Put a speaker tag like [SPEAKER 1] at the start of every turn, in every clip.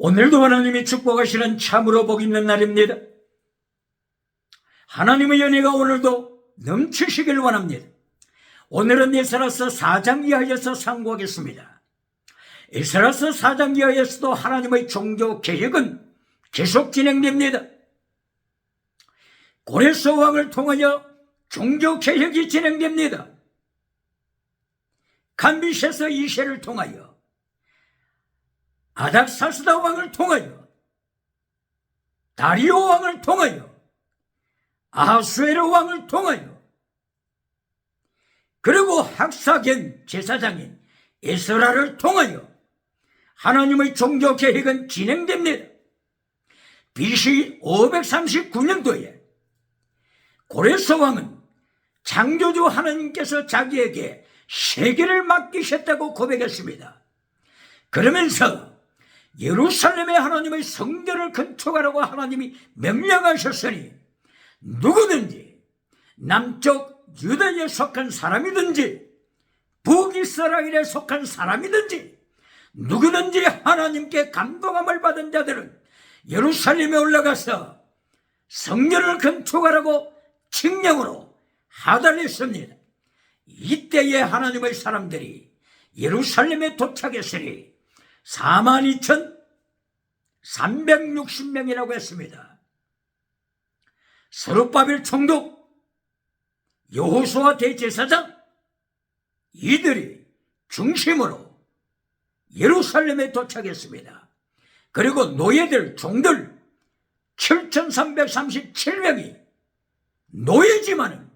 [SPEAKER 1] 오늘도 하나님이 축복하시는 참으로 복 있는 날입니다. 하나님의 은혜가 오늘도 넘치시길 원합니다. 오늘은 에스라서 4장 이하에서 상고하겠습니다. 에스라서 4장 이하에서도 하나님의 종교 개혁은 계속 진행됩니다. 고레스 왕을 통하여 종교 개혁이 진행됩니다. 감비세스 2세를 통하여, 아닥사스다 왕을 통하여, 다리오 왕을 통하여, 아하수에르 왕을 통하여, 그리고 학사견 제사장인 에스라를 통하여 하나님의 종교 개혁은 진행됩니다. BC 539년도에 고레스 왕은 창조주 하나님께서 자기에게 세계를 맡기셨다고 고백했습니다. 그러면서 예루살렘에 하나님의 성전을 건축하라고 하나님이 명령하셨으니 누구든지 남쪽 유다에 속한 사람이든지 북이스라엘에 속한 사람이든지 누구든지 하나님께 감동함을 받은 자들은 예루살렘에 올라가서 성전을 건축하라고 칙령으로 하달했습니다. 이때에 하나님의 사람들이 예루살렘에 도착했으니 42,360명이라고 했습니다. 스룹바벨 총독, 여호수아 대제사장, 이들이 중심으로 예루살렘에 도착했습니다. 그리고 노예들, 종들 7,337명이 노예지만은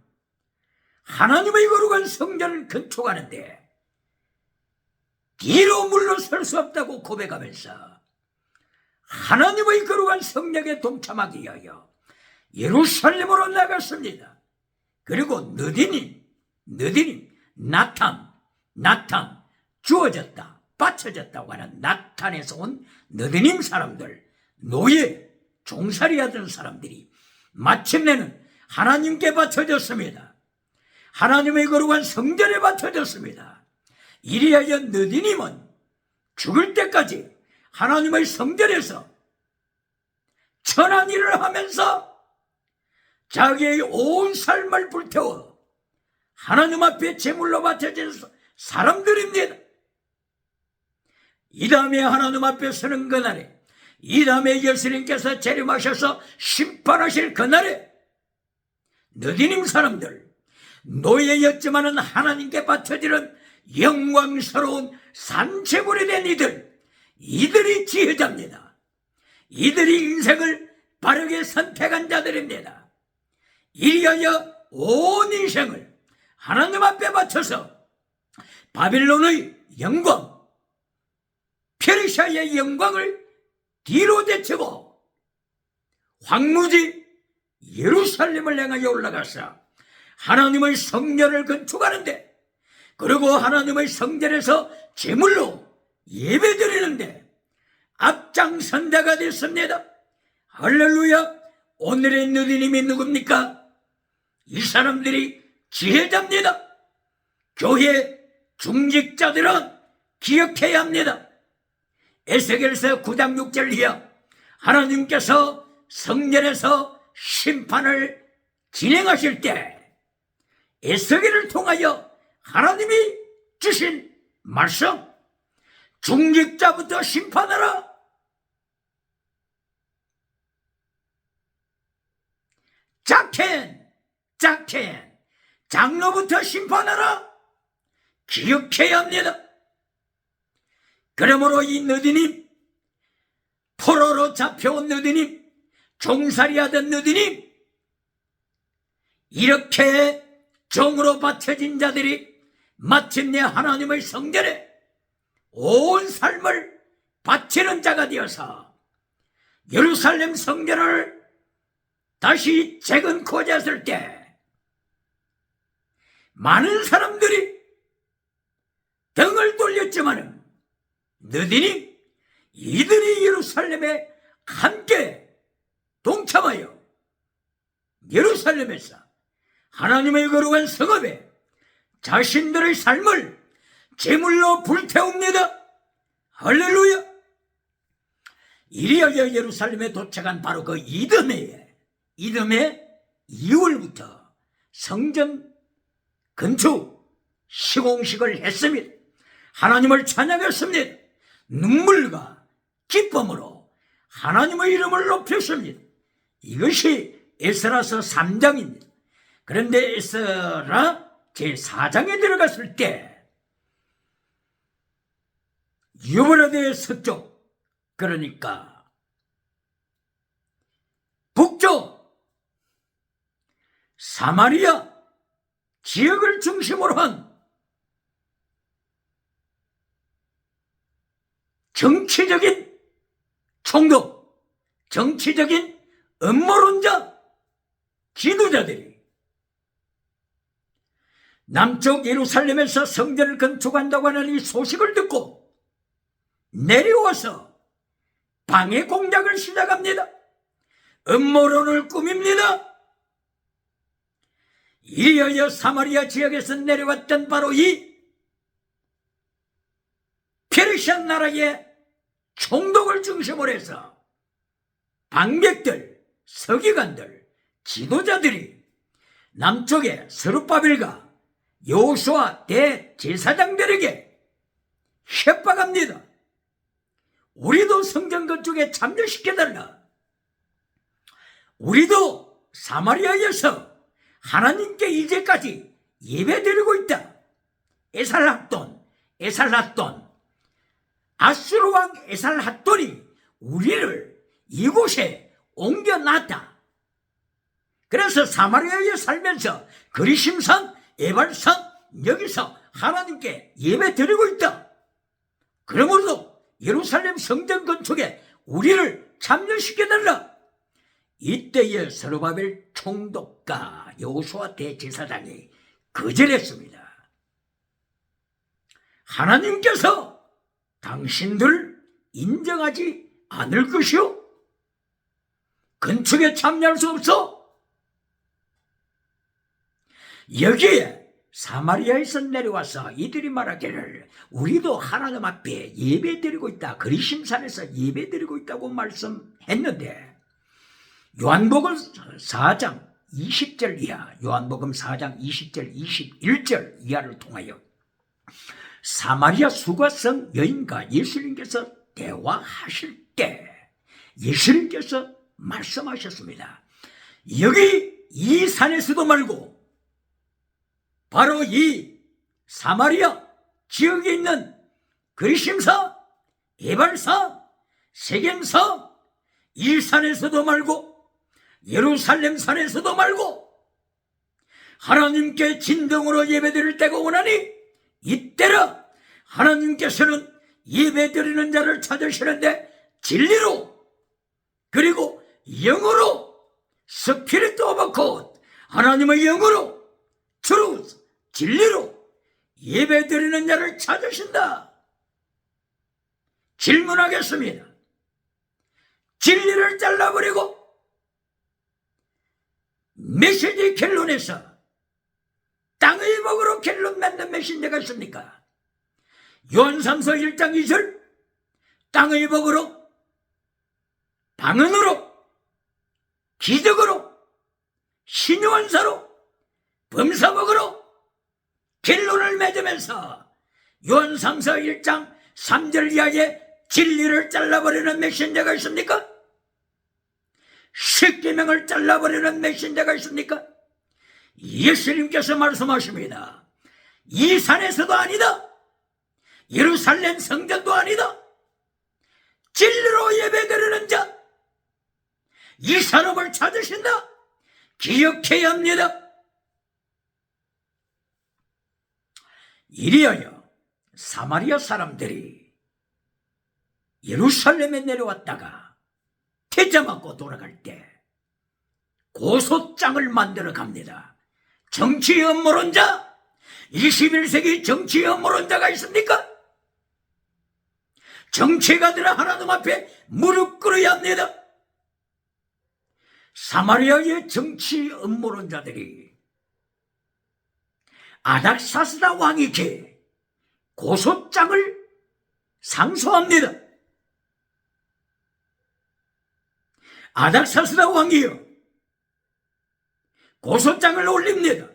[SPEAKER 1] 하나님의 거룩한 성전을 건축하는데 뒤로 물러설 수 없다고 고백하면서 하나님의 거룩한 성령에 동참하기 위하여 예루살렘으로 나갔습니다. 그리고 느디님, 나탄, 주어졌다, 바쳐졌다고 하는 나탄에서 온 느디님 사람들, 노예, 종살이 하던 사람들이 마침내는 하나님께 바쳐졌습니다. 하나님의 거룩한 성전에 바쳐졌습니다. 이리하여 느디님은 죽을 때까지 하나님의 성전에서 천한 일을 하면서 자기의 온 삶을 불태워 하나님 앞에 제물로 바쳐진 사람들입니다. 이 다음에 하나님 앞에 서는 그날에, 이 다음에 예수님께서 재림하셔서 심판하실 그날에 느디님 사람들, 노예였지만은 하나님께 바쳐지는 영광스러운 산채물이 된 이들이 지혜자입니다. 이들이 인생을 바르게 선택한 자들입니다. 이리하여 온 인생을 하나님 앞에 바쳐서 바빌론의 영광, 페르시아의 영광을 뒤로 제치고 황무지 예루살렘을 향하여 올라가서 하나님의 성전을 건축하는데, 그리고 하나님의 성전에서 제물로 예배드리는데 앞장선 자가 됐습니다. 할렐루야. 오늘의 느디님이 누굽니까? 이 사람들이 지혜자입니다. 교회 중직자들은 기억해야 합니다. 에스겔서 9장 6절 이하 하나님께서 성전에서 심판을 진행하실 때 에스겔을 통하여 하나님이 주신 말씀, 중직자부터 심판하라. 작켄, 장로부터 심판하라. 기억해야 합니다. 그러므로 이 느디님, 포로로 잡혀온 느디님, 종살이하던 느디님, 이렇게 종으로 바쳐진 자들이 마침내 하나님의 성전에 온 삶을 바치는 자가 되어서 예루살렘 성전을 다시 재건코자 했을 때 많은 사람들이 등을 돌렸지만은 느디님, 이들이 예루살렘에 함께 동참하여 예루살렘에서 하나님의 거룩한 성읍에 자신들의 삶을 제물로 불태웁니다. 할렐루야. 이리하여 예루살렘에 도착한 바로 그 이듬해 2월부터 성전 건축 시공식을 했습니다. 하나님을 찬양했습니다. 눈물과 기쁨으로 하나님의 이름을 높였습니다. 이것이 에스라서 3장입니다. 그런데 에스라 제4장에 들어갔을 때 유브라데 서쪽, 그러니까 북쪽 사마리아 지역을 중심으로 한 정치적인 총독, 정치적인 음모론자 지도자들이 남쪽 예루살렘에서 성전을 건축한다고 하는 이 소식을 듣고 내려와서 방해 공작을 시작합니다. 음모론을 꾸밉니다. 이어여 사마리아 지역에서 내려왔던 바로 이 페르시아 나라의 총독을 중심으로 해서 방백들, 서기관들, 지도자들이 남쪽의 스룹바벨과 여호수아 대제사장들에게 협박합니다. 우리도 성전 건축에 참여시켜달라. 우리도 사마리아에서 하나님께 이제까지 예배드리고 있다. 에살핫돈, 아수르 왕 에살핫돈이 우리를 이곳에 옮겨놨다. 그래서 사마리아에 살면서 그리심산, 에발산 여기서 하나님께 예배드리고 있다. 그러므로 예루살렘 성전 건축에 우리를 참여시켜달라. 이때에 스룹바벨 총독과 여호수아 대제사장이 거절했습니다. 하나님께서 당신들 인정하지 않을 것이요? 건축에 참여할 수 없어? 여기에 사마리아에서 내려와서 이들이 말하기를 우리도 하나님 앞에 예배드리고 있다. 그리심산에서 예배드리고 있다고 말씀했는데 요한복음 4장 20절 이하, 요한복음 4장 20절 21절 이하를 통하여 사마리아 수가성 여인과 예수님께서 대화하실 때 예수님께서 말씀하셨습니다. 여기 이 산에서도 말고 바로 이 사마리아 지역에 있는 그리심사, 에발사, 세겜사 이 산에서도 말고 예루살렘 산에서도 말고 하나님께 진정으로 예배드릴 때가 오나니 이때라 하나님께서는 예배드리는 자를 찾으시는데 진리로 그리고 영으로 스피릿 오브 갓 하나님의 영으로 트루스 진리로 예배드리는 자를 찾으신다. 질문하겠습니다. 진리를 잘라버리고 메시지 결론에서 땅의 복으로 결론 맺는 메신저가 있습니까? 요한삼서 1장 2절 땅의 복으로 방언으로 기적으로 신유한사로 범사복으로 결론을 맺으면서 요한삼서 1장 3절 이하에 진리를 잘라버리는 메신저가 있습니까? 십계명을 잘라버리는 메신저가 있습니까? 예수님께서 말씀하십니다. 이 산에서도 아니다. 예루살렘 성전도 아니다. 진리로 예배드리는 자, 이 사람을 찾으신다. 기억해야 합니다. 이리하여 사마리아 사람들이 예루살렘에 내려왔다가 태자 맞고 돌아갈 때 고소장을 만들어 갑니다. 정치 음모론자, 21세기 정치 음모론자가 있습니까? 정치가들은 하나님 앞에 무릎 꿇어야 합니다. 사마리아의 정치 음모론자들이 아닥사스다 왕에게 고소장을 상소합니다. 아닥사스다 왕이여, 고소장을 올립니다.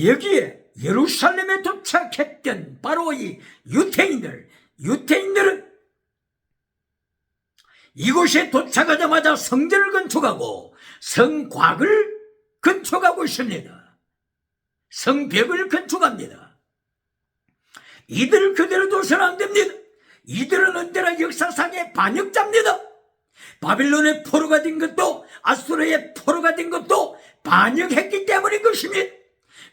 [SPEAKER 1] 여기에 예루살렘에 도착했던 바로 이 유태인들은 이곳에 도착하자마자 성전을 건축하고 성곽을 건축하고 있습니다. 성벽을 건축합니다. 이들 그대로 둬서는 안 됩니다. 이들은 언제나 역사상의 반역자입니다. 바빌론의 포로가 된 것도 아수르의 포로가 된 것도 반역했기 때문인 것입니다.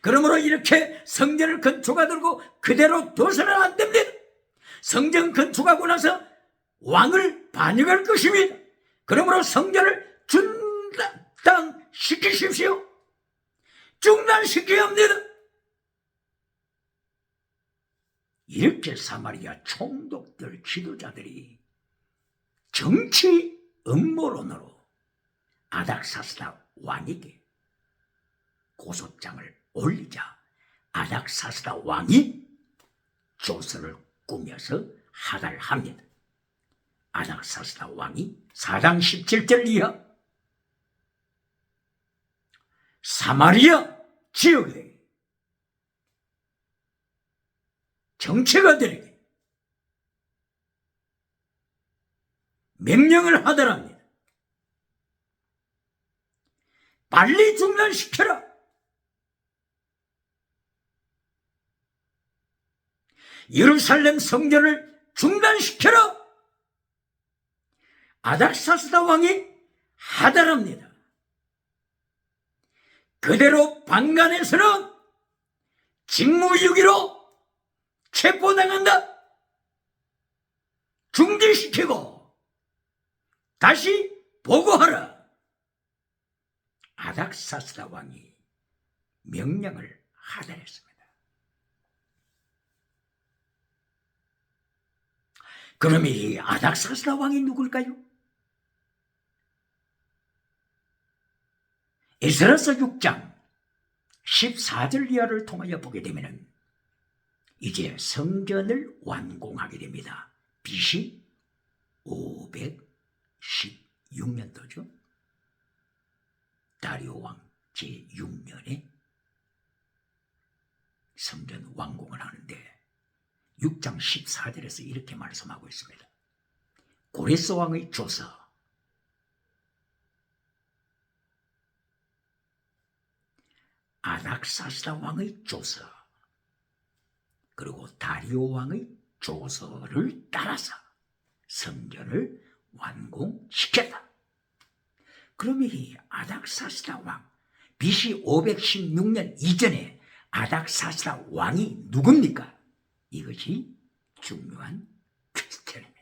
[SPEAKER 1] 그러므로 이렇게 성전을 건축하고 그대로 둬서는 안 됩니다. 성전 건축하고 나서 왕을 반역할 것입니다. 그러므로 성전을 중단시키십시오. 중단시켜야 합니다. 이렇게 사마리아 총독들, 지도자들이 정치 음모론으로 아닥사스다 왕에게 고소장을 올리자 아닥사스다 왕이 조서를 꾸며서 하달합니다. 아닥사스다 왕이 4장 17절 이하 사마리아 지역에 정치가들에게 명령을 하더랍니다. 빨리 중단시켜라. 예루살렘 성전을 중단시켜라. 아닥사스다 왕이 하달합니다. 그대로 방간에서는 직무유기로 체포당한다. 중지시키고 다시 보고하라. 아닥사스다 왕이 명령을 하달했습니다. 그럼 이 아닥사스다 왕이 누굴까요? 에스라서 6장 14절 이하를 통하여 보게 되면 이제 성전을 완공하게 됩니다. BC 516년도죠. 다리오 왕 제6년에 성전 완공을 하는데 6장 14절에서 이렇게 말씀하고 있습니다. 고레스 왕의 조서, 아닥사스다 왕의 조서, 그리고 다리오 왕의 조서를 따라서 성전을 완공시켰다. 그러면 이 아닥사스다 왕, BC 516년 이전에 아닥사스다 왕이 누굽니까? 이것이 중요한 퀘스천입니다.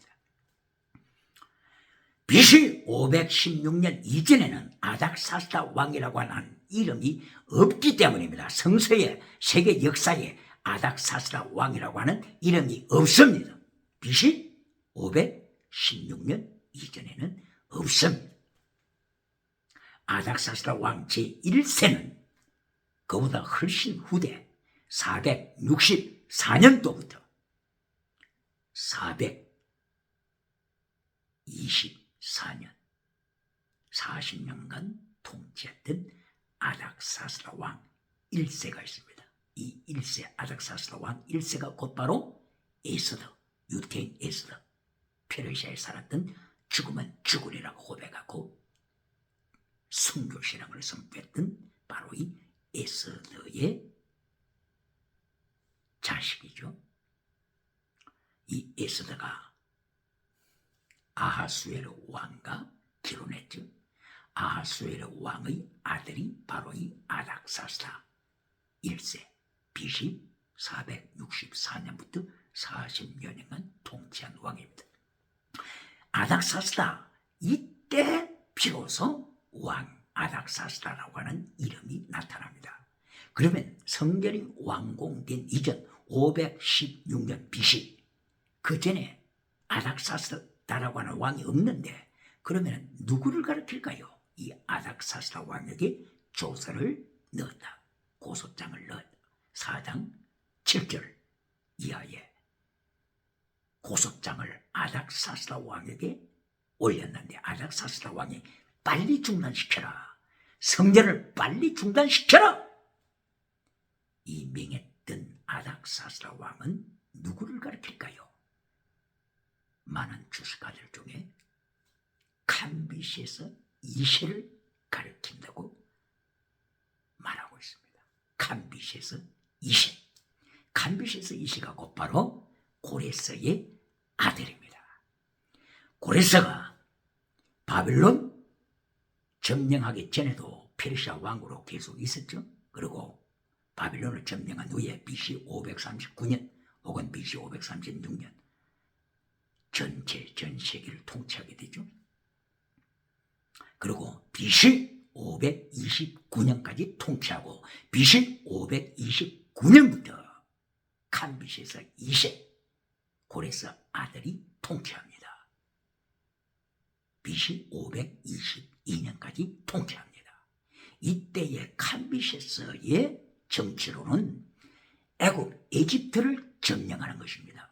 [SPEAKER 1] BC 516년 이전에는 아닥사스다 왕이라고 하는 이름이 없기 때문입니다. 성서에, 세계 역사에 아닥사스다 왕이라고 하는 이름이 없습니다. BC 516년 이전에는 없습니다. 아닥사스다 왕 제1세는 그보다 훨씬 후대 464년도부터 424년 40년간 통치했던 아닥사스다 왕 1세가 있습니다. 이 1세 아닥사스다 왕 1세가 곧바로 에스더, 유태인 에스더, 페르시아에 살았던 죽으면 죽으리라고 고백하고 순교신앙을 선포했던 바로 이 에스더의 자식이죠. 이 에스더가 아하수에르 왕과 결혼했죠. 아하수에르 왕의 아들이 바로 이 아닥사스다 1세 BC 464년부터 40년간 통치한 왕입니다. 아닥사스다 이때 비로소 왕 아닥사스다라고 하는 이름이 나타납니다. 그러면 성전이 완공된 이전 516년 BC 그 전에 아닥사스다라고 하는 왕이 없는데 그러면 누구를 가리킬까요? 이 아닥사스다 왕에게 조서를 넣었다. 고소장을 넣었다. 4장 7절 이하에 고소장을 아닥사스다 왕에게 올렸는데 아닥사스다 왕이 빨리 중단시켜라. 성전을 빨리 중단시켜라. 이 명했던 아닥사스다 왕은 누구를 가리킬까요? 많은 주석가들 중에 캄비시에서 이세를 가리킨다고 말하고 있습니다. 캄비시에서 이세. 캄비시에서 이세가 곧바로 고레스의 아들입니다. 고레스가 바빌론 점령하기 전에도 페르시아 왕으로 계속 있었죠. 그리고 바빌론을 점령한 후에 BC 539년 혹은 BC 536년 전 세계를 통치하게 되죠. 그리고 BC 529년까지 통치하고 BC 529년부터 캄비시에서 2세 고레스 아들이 통치합니다. BC 522년까지 통치합니다. 이때의 캄비시에서의 정치로는 애굽, 에집트를 점령하는 것입니다.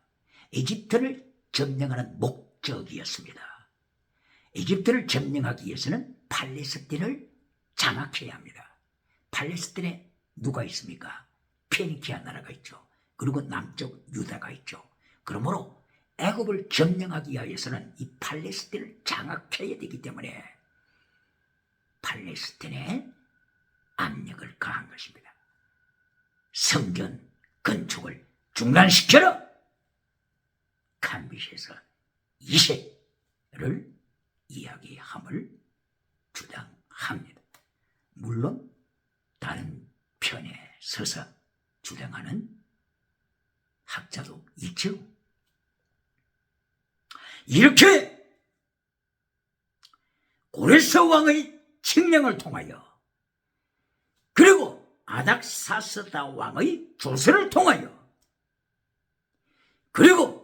[SPEAKER 1] 에집트를 점령하는 목적이었습니다. 에집트를 점령하기 위해서는 팔레스틴을 장악해야 합니다. 팔레스틴에 누가 있습니까? 페니키아 나라가 있죠. 그리고 남쪽 유다가 있죠. 그러므로 애굽을 점령하기 위해서는 이 팔레스틴을 장악해야 되기 때문에 팔레스틴에 압력을 가한 것입니다. 성전 건축을 중단시켜라. 캄비시에서 2세를 이야기함을 주장합니다. 물론 다른 편에 서서 주장하는 학자도 있죠. 이렇게 고레스 왕의 칙령을 통하여 그리고 아닥사스다 왕의 조서를 통하여 그리고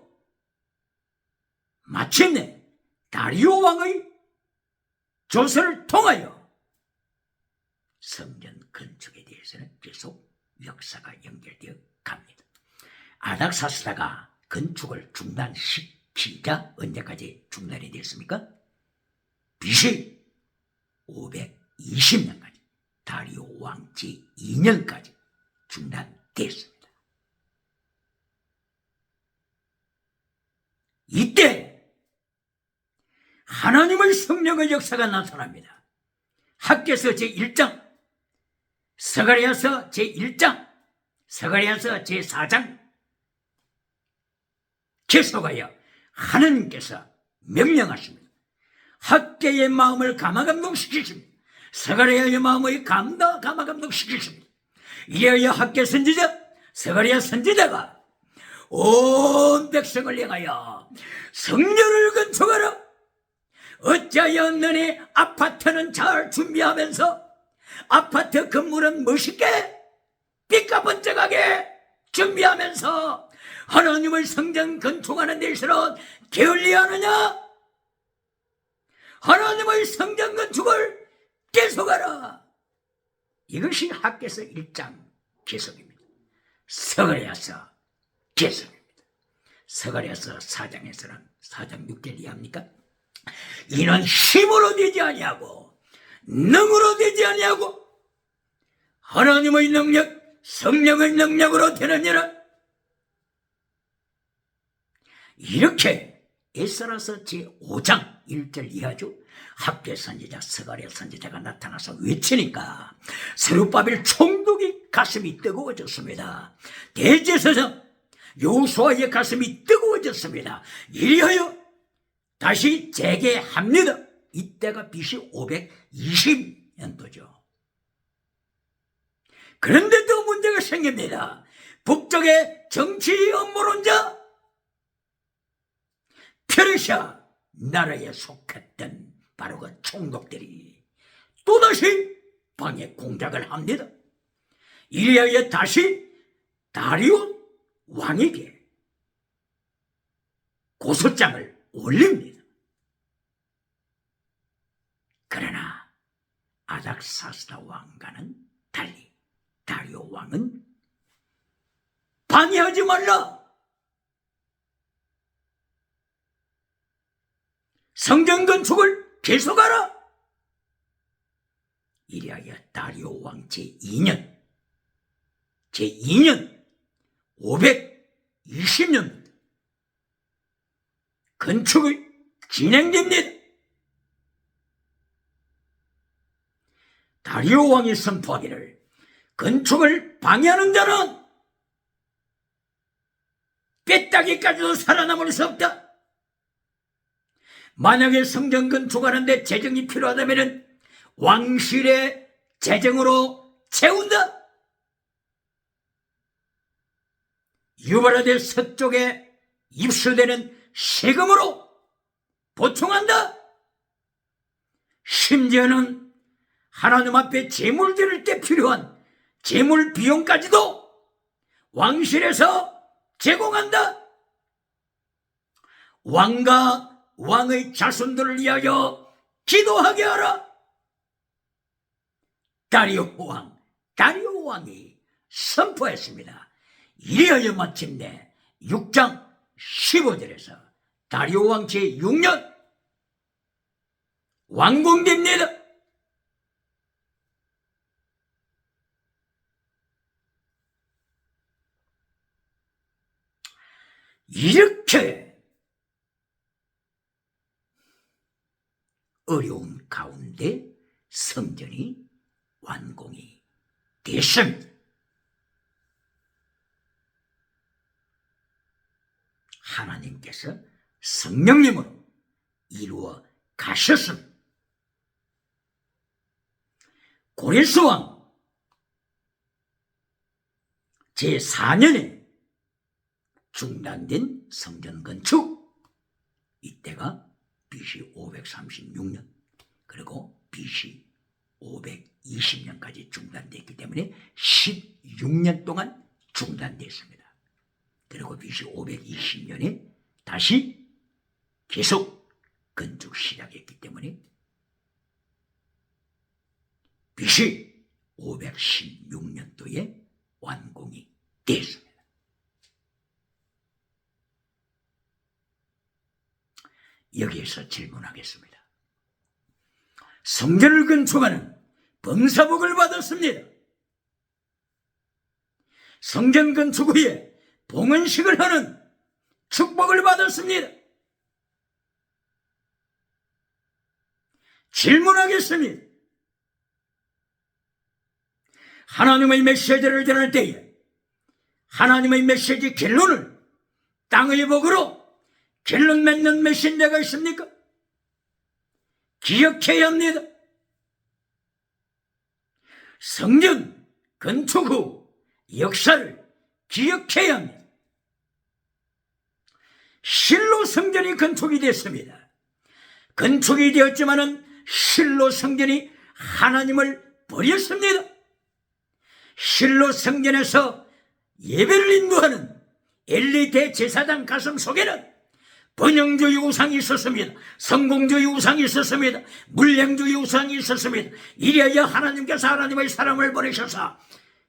[SPEAKER 1] 마침내 다리오 왕의 조서를 통하여 성전 건축에 대해서는 계속 역사가 연결되어 갑니다. 아닥사스다가 건축을 중단시키자 언제까지 중단이 됐습니까? BC 520년까지 다리오 왕지 2년까지 중단됐습니다. 이때 하나님의 성령의 역사가 나타납니다. 학개서 제1장, 스가랴서 제1장, 스가랴서 제4장 계속하여 하나님께서 명령하십니다. 학개의 마음을 감화감동시키십니다. 스가랴의 마음을 감화감동시키십니다. 이어여 학개 선지자, 스가랴 선지자가 온 백성을 향하여 성전을 건축하라. 어찌하여 너네 아파트는 잘 준비하면서 아파트 건물은 멋있게 삐까번쩍하게 준비하면서 하나님의 성전 건축하는 데 있어서 게을리하느냐? 하나님의 성전 건축을 계속하라. 이것이 학개서 1장 계속입니다. 스가랴서 계속입니다. 스가랴서 4장에서는 4장 6절 이해합니까? 이는 힘으로 되지 아니하고 능으로 되지 아니하고 하나님의 능력 성령의 능력으로 되느니라. 이렇게 에스라서 제5장 1절 이하죠. 학개 선지자 스가랴 선지자가 나타나서 외치니까 스룹바벨 총독이 가슴이 뜨거워졌습니다. 대제사장 여호수아의 가슴이 뜨거워졌습니다. 이리하여 다시 재개합니다. 이때가 BC 520년도죠. 그런데 또 문제가 생깁니다. 북쪽의 정치 음모론자 페르시아 나라에 속했던 바로 그 총독들이 또다시 방해 공작을 합니다. 이리하여 다시 다리오 왕에게 고소장을 올립니다. 그러나 아닥사스다 왕과는 달리 다리오 왕은 방해하지 말라. 성전 건축을 계속하라. 이리하여 다리오 왕 제2년 520년 건축이 진행됩니다. 다리오 왕이 선포하기를 건축을 방해하는 자는 뼈다귀까지도 살아남을 수 없다. 만약에 성전 건축하는데 재정이 필요하다면 왕실의 재정으로 채운다. 유브라데 서쪽에 입수되는 세금으로 보충한다. 심지어는 하나님 앞에 제물 드릴 때 필요한 제물 비용까지도 왕실에서 제공한다. 왕과 왕의 자손들을 위하여 기도하게 하라. 다리오 왕이 선포했습니다. 이리하여 마침내 6장 15절에서 다리오 왕 제6년 완공됩니다. 이렇게 어려운 가운데 성전이 완공이 됐습니다. 하나님께서 성령님으로 이루어 가셨습니다. 고레스 왕 제4년에 중단된 성전 건축, 이때가 BC 536년 그리고 BC 520년까지 중단됐기 때문에 16년 동안 중단됐습니다. 그리고 BC 520년에 다시 계속 건축 시작했기 때문에 BC 516년도에 완공이 됐습니다. 여기에서 질문하겠습니다. 성전을 건축하는 범사복을 받았습니다. 성전 건축 후에 봉헌식을 하는 축복을 받았습니다. 질문하겠습니다. 하나님의 메시지를 전할 때에 하나님의 메시지 결론을 땅의 복으로 결론 맺는 메신저가 있습니까? 기억해야 합니다. 성전 건축 후 역사를 기억해야 합니다. 실로 성전이 건축이 됐습니다. 건축이 되었지만은 실로 성전이 하나님을 버렸습니다. 실로 성전에서 예배를 인도하는 엘리 대제사장 가슴 속에는 번영주의 우상이 있었습니다. 성공주의 우상이 있었습니다. 물량주의 우상이 있었습니다. 이래야 하나님께서 하나님의 사람을 보내셔서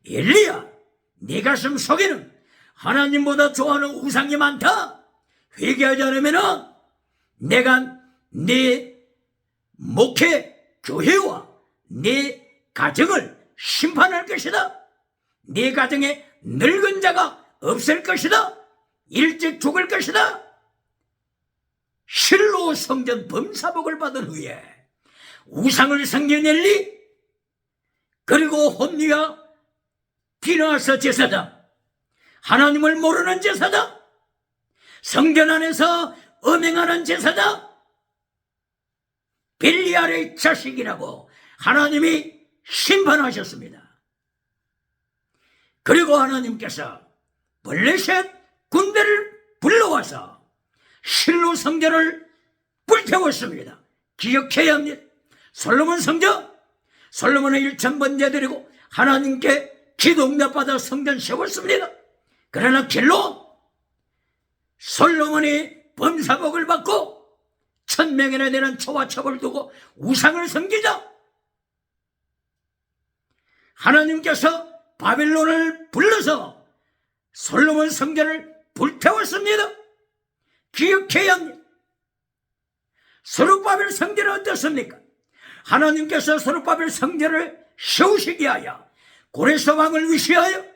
[SPEAKER 1] 엘리야, 네 가슴 속에는 하나님보다 좋아하는 우상이 많다. 회개하지 않으면 내가 네 목회 교회와 네 가정을 심판할 것이다. 네 가정에 늙은 자가 없을 것이다. 일찍 죽을 것이다. 실로 성전 범사복을 받은 후에 우상을 섬긴 엘리 그리고 홈리와 비나하스 제사장, 하나님을 모르는 제사장, 성전 안에서 음행하는 제사장, 벨리알의 자식이라고 하나님이 심판하셨습니다. 그리고 하나님께서 블레셋 군대를 불러와서 실로 성전을 불태웠습니다. 기억해야 합니다. 솔로몬 성전, 솔로몬의 1000번제 드리고 하나님께 기도 응답받아 성전 세웠습니다. 그러나 결론 솔로몬이 범사복을 받고 1000명이나 되는 초와첩을 두고 우상을 섬기자 하나님께서 바벨론을 불러서 솔로몬 성전을 불태웠습니다. 기억해야 합니다. 스룹바벨 성전은 어떻습니까? 하나님께서 스룹바벨 성전을 세우시기 위하여 고레스 왕을 위시하여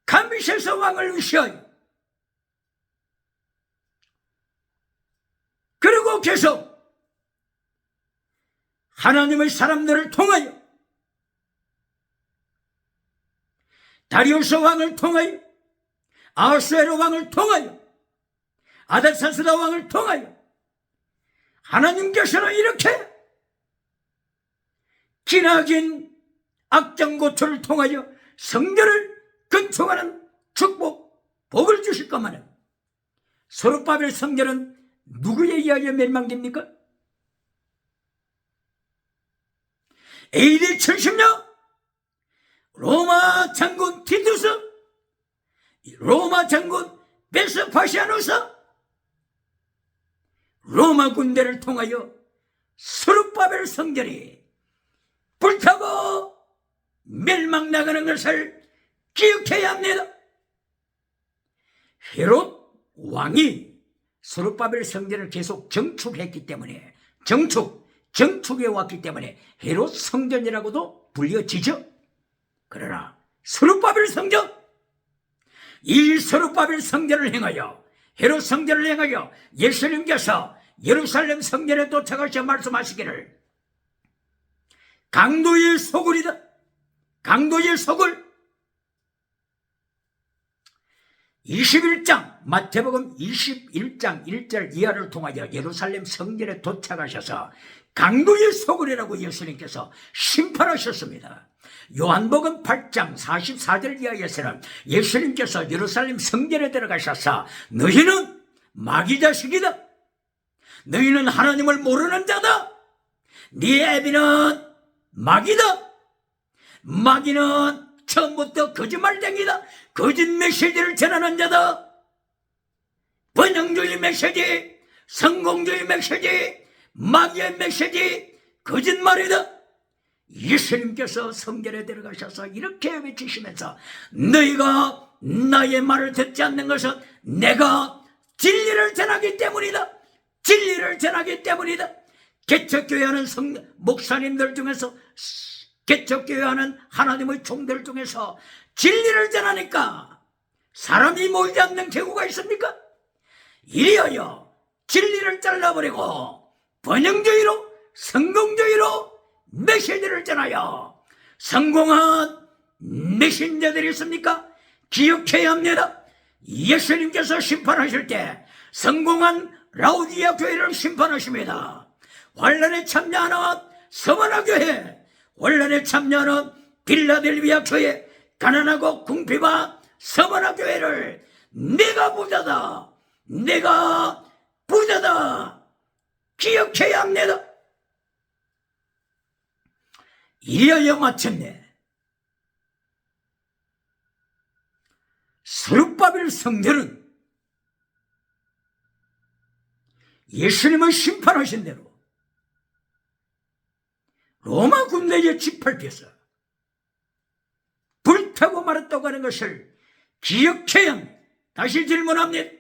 [SPEAKER 1] 감비세스 왕을 위시하여 그리고 계속 하나님의 사람들을 통하여 다리우스 왕을 통하여 아하수에로 왕을 통하여 아달사스다 왕을 통하여 하나님께서는 이렇게 기나긴 악정고초를 통하여 성전을 건축하는 축복, 복을 주실 것만은 스룹바벨 성전은 누구에 의하여 멸망됩니까? AD 70년 로마 장군 티투스, 로마 장군 베스파시아누스, 로마 군대를 통하여 스룹바벨 성전이 불타고 멸망나가는 것을 기억해야 합니다. 헤롯 왕이 스룹바벨 성전을 계속 정축했기 때문에 정축해 왔기 때문에 헤롯 성전이라고도 불려지죠. 그러나 스룹바벨 성전, 이 스룹바벨 성전을 행하여 헤롯 성전을 행하여 예수님께서 예루살렘 성전에 도착하셔 말씀하시기를 강도의 소굴이다. 강도의 소굴. 21장 마태복음 21장 1절 이하를 통하여 예루살렘 성전에 도착하셔서 강도의 소굴이라고 예수님께서 심판하셨습니다. 요한복음 8장 44절 이하에서는 예수님께서 예루살렘 성전에 들어가셔서 너희는 마귀 자식이다. 너희는 하나님을 모르는 자다. 네 애비는 마귀다. 마귀는 처음부터 거짓말쟁이다. 거짓 메시지를 전하는 자다. 번영주의 메시지, 성공주의 메시지, 마귀의 메시지, 거짓말이다. 예수님께서 성전에 들어가셔서 이렇게 외치시면서 너희가 나의 말을 듣지 않는 것은 내가 진리를 전하기 때문이다. 진리를 전하기 때문이다. 개척교회하는 목사님들 중에서, 개척교회하는 하나님의 종들 중에서 진리를 전하니까 사람이 모이지 않는 경우가 있습니까? 이리하여 진리를 잘라버리고 번영주의로, 성공주의로 메시지를 전하여 성공한 메신저들이 있습니까? 기억해야 합니다. 예수님께서 심판하실 때 성공한 라우디아 교회를 심판하십니다. 환란에 참여하는 서머나 교회, 환란에 참여하는 빌라델비아 교회, 가난하고 궁핍한 서머나 교회를 내가 부자다, 내가 부자다 기억해야 합니다. 이리하여 마침내 스룹바벨 성전은 예수님을 심판하신 대로 로마 군대의 짓밟혀서 불타고 말았다고 하는 것을 기억해야 합니다. 다시 질문합니다.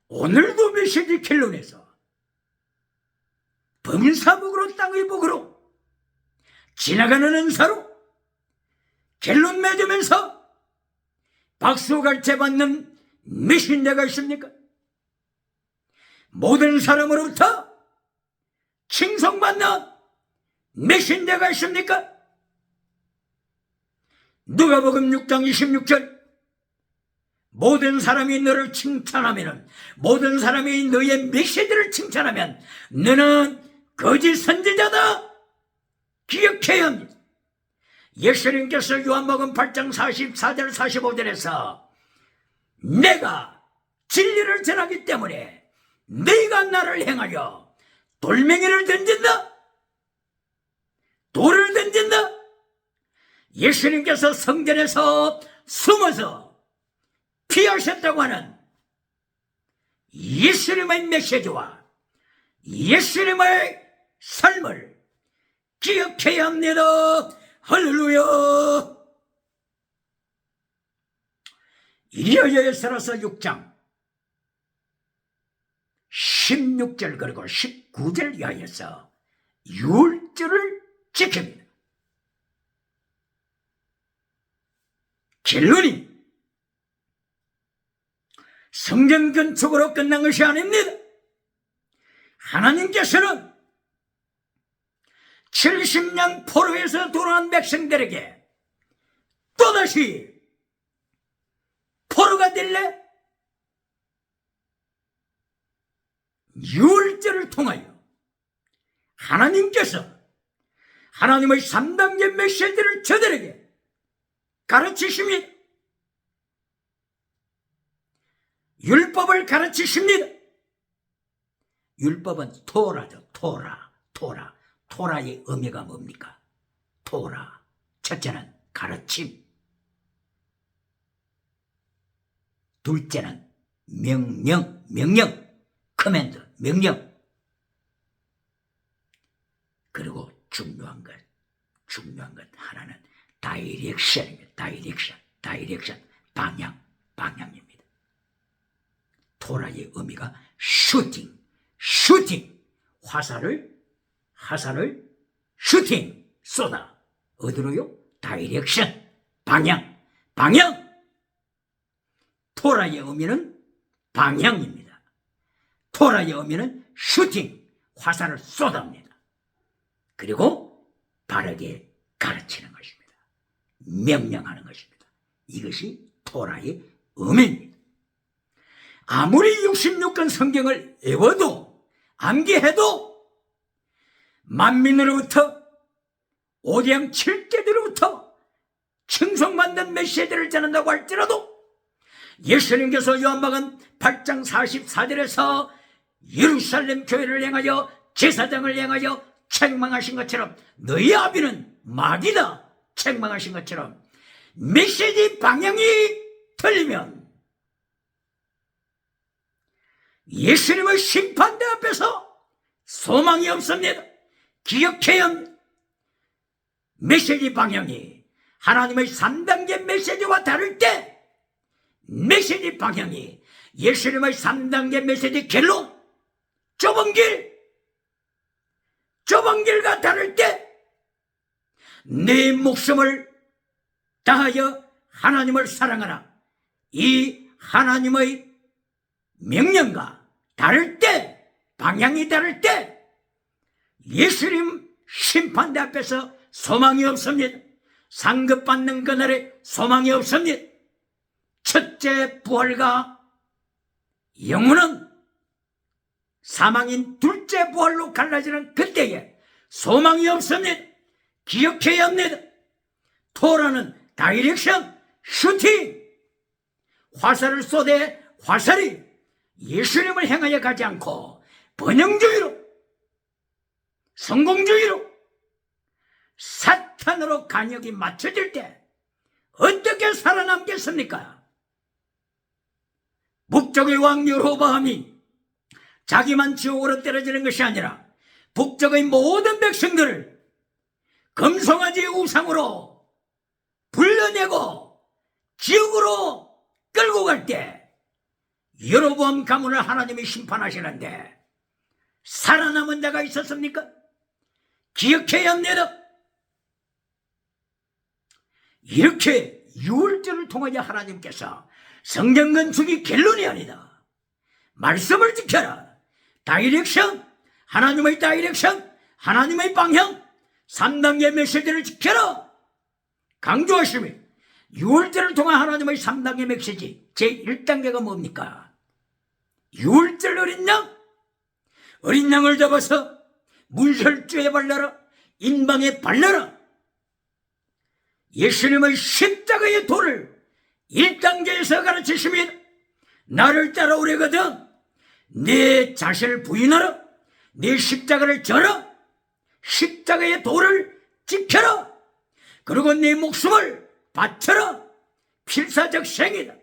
[SPEAKER 1] 오늘도 메시지 결론에서 범사복으로 땅의 복으로 지나가는 은사로 결론 맺으면서 박수갈채 받는 메신저가 있습니까? 모든 사람으로부터 칭송받는 메신저가 있습니까? 누가복음 6장 26절 모든 사람이 너를 칭찬하면, 모든 사람이 너의 메시지를 칭찬하면 너는 거짓 선지자다 기억해야 합니다. 예수님께서 요한복음 8장 44절 45절에서 내가 진리를 전하기 때문에 너희가 나를 행하여 돌멩이를 던진다, 돌을 던진다. 예수님께서 성전에서 숨어서 피하셨다고 하는 예수님의 메시지와 예수님의 삶을 기억해야 합니다. 할렐루야. 이리하여 에스라서 6장 16절 그리고 19절 이하에서 유월절을 지킵니다. 결론이 성전 건축으로 끝난 것이 아닙니다. 하나님께서는 70년 포로에서 돌아온 백성들에게 또다시 포로가 될래? 유월절을 통하여 하나님께서 하나님의 3단계 메시지를 저들에게 가르치십니다. 율법을 가르치십니다. 율법은 토라죠. 토라의 의미가 뭡니까? 토라. 첫째는 가르침. 둘째는 명령, 커맨드, 명령. 그리고 중요한 것 하나는 다이렉션입니다. 다이렉션, 방향입니다. 토라의 의미가 슈팅, 화살을 슈팅, 쏟아. 어디로요? 다이렉션, 방향. 토라의 의미는 방향입니다. 토라의 의미는 슈팅, 화살을 쏟아옵니다. 그리고 바르게 가르치는 것입니다. 명령하는 것입니다. 이것이 토라의 의미입니다. 아무리 66권 성경을 외워도 암기해도 만민으로부터 오대양 7대들로부터 칭송받는 메시지를 전한다고 할지라도 예수님께서 요한복음 8장 44절에서 예루살렘 교회를 향하여 제사장을 향하여 책망하신 것처럼 너희 아비는 마귀다 책망하신 것처럼 메시지 방향이 틀리면 예수님의 심판대 앞에서 소망이 없습니다. 기억해야 합니다. 메시지 방향이 하나님의 3단계 메시지와 다를 때 메시지 방향이 예수님의 3단계 메시지 결론 좁은 길과 다를 때 내 목숨을 다하여 하나님을 사랑하라 이 하나님의 명령과 다를 때 방향이 다를 때 예수님 심판대 앞에서 소망이 없습니다. 상급받는 그날에 소망이 없습니다. 첫째 부활과 영혼은 사망인 둘째 부활로 갈라지는 그때에 소망이 없습니다. 기억해야 합니다. 토라는 다이렉션, 슈팅, 화살을 쏘되 화살이 예수님을 향하여 가지 않고 번영주의로, 성공주의로, 사탄으로 간역이 맞춰질 때 어떻게 살아남겠습니까? 북쪽의 왕 여로보암이 자기만 지옥으로 떨어지는 것이 아니라 북쪽의 모든 백성들을 금송아지 우상으로 불러내고 지옥으로 끌고 갈 때 여로보암 가문을 하나님이 심판하시는데 살아남은 자가 있었습니까? 기억해야 합니다. 이렇게 유월절을 통하여 하나님께서 성전 건축이 결론이 아니다. 말씀을 지켜라. 다이렉션, 하나님의 다이렉션, 하나님의 방향, 3단계 메시지를 지켜라. 강조하시며 유월절을 통한 하나님의 3단계 메시지 제1단계가 뭡니까? 유월절 어린 양을 잡아서 문설주에 발라라, 인방에 발라라. 예수님의 십자가의 도를 1단계에서 가르치십니다. 나를 따라오려거든 내 자신을 부인하라, 내 십자가를 져라, 십자가의 도를 지켜라, 그리고 내 목숨을 바쳐라. 필사적 생이다.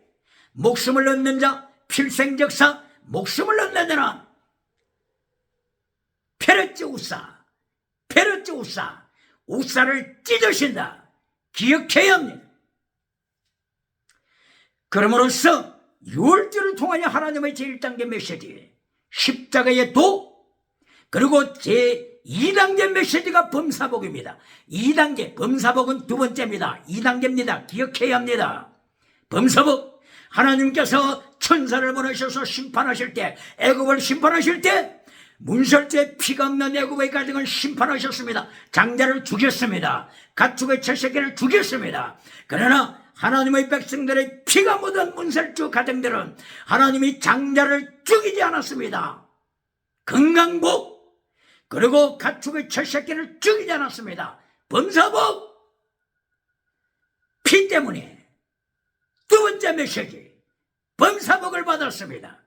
[SPEAKER 1] 목숨을 얻는 자 필생적사, 목숨을 얻는 자는 페르츠 우사를 찢으신다. 기억해야 합니다. 그러므로써 유월절을 통하여 하나님의 제1단계 메시지 십자가의 도, 그리고 제2단계 메시지가 범사복입니다. 2단계, 범사복은 두 번째입니다. 2단계입니다. 기억해야 합니다. 범사복, 하나님께서 천사를 보내셔서 심판하실 때, 애굽을 심판하실 때 문설주에 피가 없는 애굽의 가정을 심판하셨습니다. 장자를 죽였습니다. 가축의 채새끼를 죽였습니다. 그러나 하나님의 백성들의 피가 묻은 문설주 가정들은 하나님이 장자를 죽이지 않았습니다. 건강복, 그리고 가축의 채새끼를 죽이지 않았습니다. 범사복, 피 때문에 두 번째 메시지, 범사복을 받았습니다.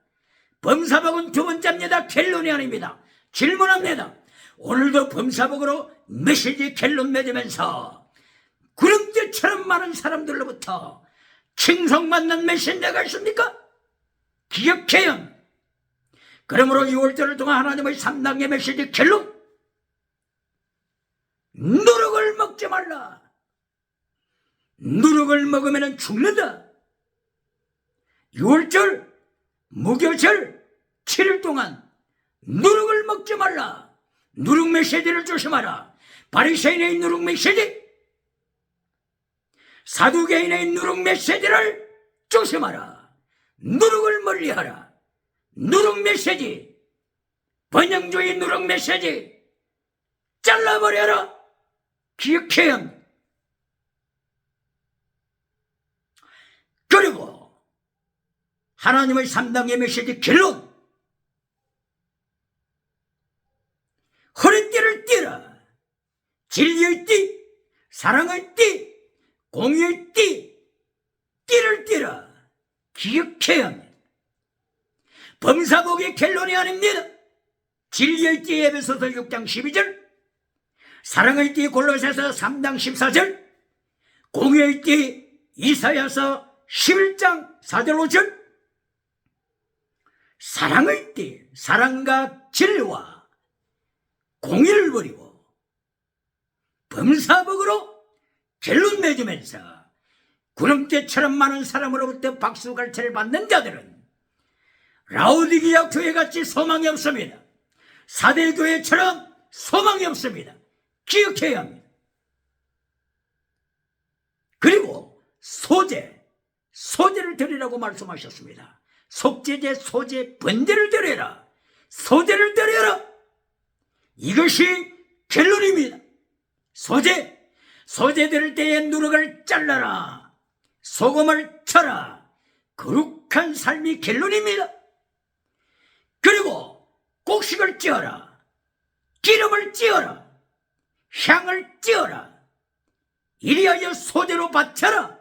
[SPEAKER 1] 범사복은 두 번째입니다. 결론이 아닙니다. 질문합니다. 오늘도 범사복으로 메시지 결론 맺으면서 구름대처럼 많은 사람들로부터 칭송받는 메신저가 있습니까? 기억해요. 그러므로 6월절을 통한 하나님의 3단계 메시지 결론, 누룩을 먹지 말라. 누룩을 먹으면 죽는다. 6월절 무교절 7일 동안 누룩을 먹지 말라. 누룩 메시지를 조심하라. 바리새인의 누룩 메시지, 사두개인의 누룩 메시지를 조심하라. 누룩을 멀리하라. 누룩 메시지, 번영주의 누룩 메시지 잘라버려라. 기억해야 합니다. 그리고 하나님의 3단계 메시지 결론, 허리띠를 띠라. 진리의 띠, 사랑의 띠, 공의의 띠, 띠를 띠라. 기억해야 합니다. 범사복의 결론이 아닙니다. 진리의 띠 에베소서 6장 12절, 사랑의 띠 골로새서 3장 14절, 공의의 띠 이사야서 11장 4절 5절, 사랑의 띠, 사랑과 진리와 공의를 버리고 범사복으로 결론 맺으면서 구름대처럼 많은 사람으로부터 박수갈채를 받는 자들은 라오디게아 교회같이 소망이 없습니다. 사대교회처럼 소망이 없습니다. 기억해야 합니다. 그리고 소제를 드리라고 말씀하셨습니다. 속죄제, 소제, 번제를 드려라. 소제를 드려라. 이것이 결론입니다. 소제 드릴 때에 누룩을 잘라라. 소금을 쳐라. 거룩한 삶이 결론입니다. 그리고 곡식을 찌어라. 기름을 찌어라. 향을 찌어라. 이리하여 소제로 바쳐라.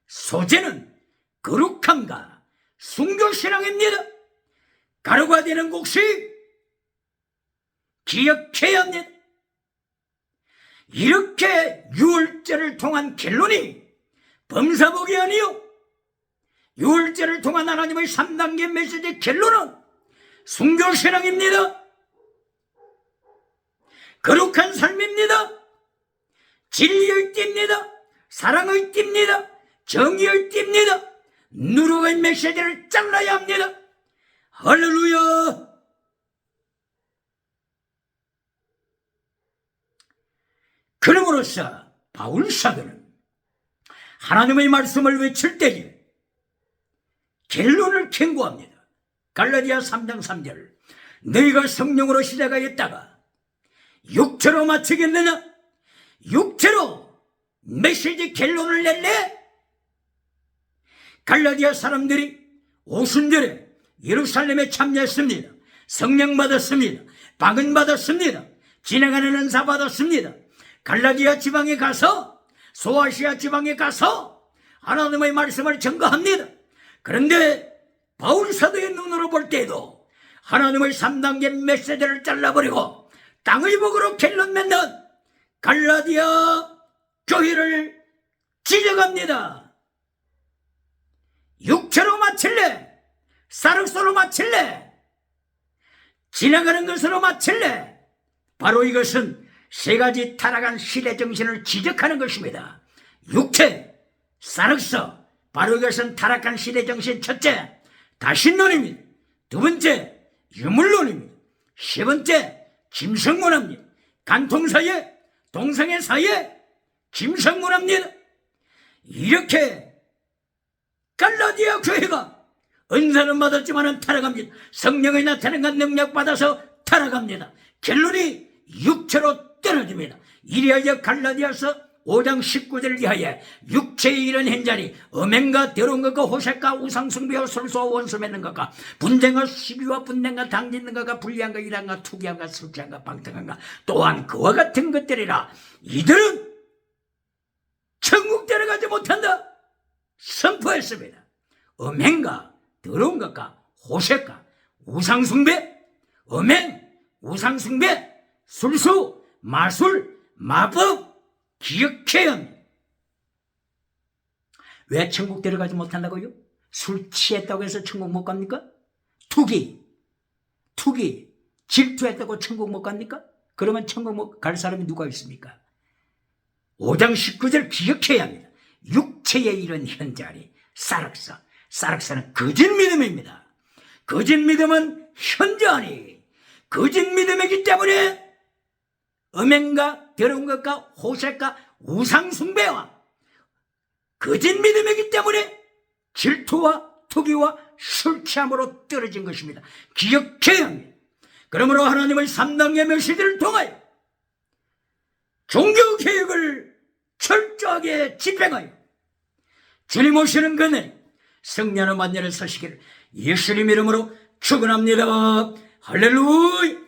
[SPEAKER 1] 소제는 거룩함과 순교신앙입니다. 가루가 되는 곡식 기억해야 합니다. 이렇게 6월절을 통한 결론이 범사복이 아니요, 6월절을 통한 하나님의 3단계 메시지 결론은 순교신앙입니다. 거룩한 삶입니다. 진리의 띠입니다. 사랑의 띠입니다. 정의의 띠입니다. 누룩의 메시지를 잘라야 합니다. 할렐루야. 그럼으로써 바울 사도는 하나님의 말씀을 외칠 때에 결론을 경고합니다. 갈라디아 3장 3절, 너희가 성령으로 시작하였다가 육체로 마치겠느냐? 육체로 메시지 결론을 낼래? 갈라디아 사람들이 오순절에 예루살렘에 참여했습니다. 성령 받았습니다. 박은 받았습니다. 진행하는 은사 받았습니다. 갈라디아 지방에 가서, 소아시아 지방에 가서 하나님의 말씀을 전가합니다. 그런데 바울 사도의 눈으로 볼 때에도 하나님의 3단계 메시지를 잘라버리고 땅의 복으로 결론 맺는 갈라디아 교회를 지적합니다. 육체로 마칠래? 사륵소로 마칠래? 지나가는 것으로 마칠래? 바로 이것은 세 가지 타락한 시대 정신을 지적하는 것입니다. 육체, 사륵소, 바로 이것은 타락한 시대 정신. 첫째, 다신론입니다. 두 번째, 유물론입니다. 10번째 김성문합니다. 간통사에 동성애 사이에 김성문합니다. 이렇게 갈라디아 교회가 은사는 받았지만 타락합니다. 성령의 나타난 능력 받아서 타락합니다. 결론이 육체로 떨어집니다. 이리하여 갈라디아서 5장 19절을 위하여 육체의 이런 현자리 음행과 더러운 것과 호색과 우상숭배와 술수와 원수 맺는 것과 분쟁과 시비와 분쟁과 당짓는 것과 불리한과 일한과 투기한과 술취한과 방탕한과 또한 그와 같은 것들이라. 이들은 천국 데려가지 못한다 선포했습니다. 음행과 더러운 것과 호색과 우상숭배, 음행, 우상숭배, 술수, 마술, 마법 기억해야 합니다. 왜 천국 데려가지 못한다고요? 술 취했다고 해서 천국 못 갑니까? 투기, 질투했다고 천국 못 갑니까? 그러면 천국 못 갈 사람이 누가 있습니까? 5장 19절 기억해야 합니다. 육체의 이런 현자리 사락사는 거짓 믿음입니다. 거짓 믿음은 현저하니 거짓 믿음이기 때문에 음행과 더러운 것과 호색과 우상숭배와 거짓 믿음이기 때문에 질투와 투기와 술취함으로 떨어진 것입니다. 기억해야 합니다. 그러므로 하나님의 3단계 메시지를 통하여 종교개혁을 철저하게 집행하여 주님 오시는 그날 성년의 만년을 서시기를 예수님 이름으로 축원합니다. 할렐루야.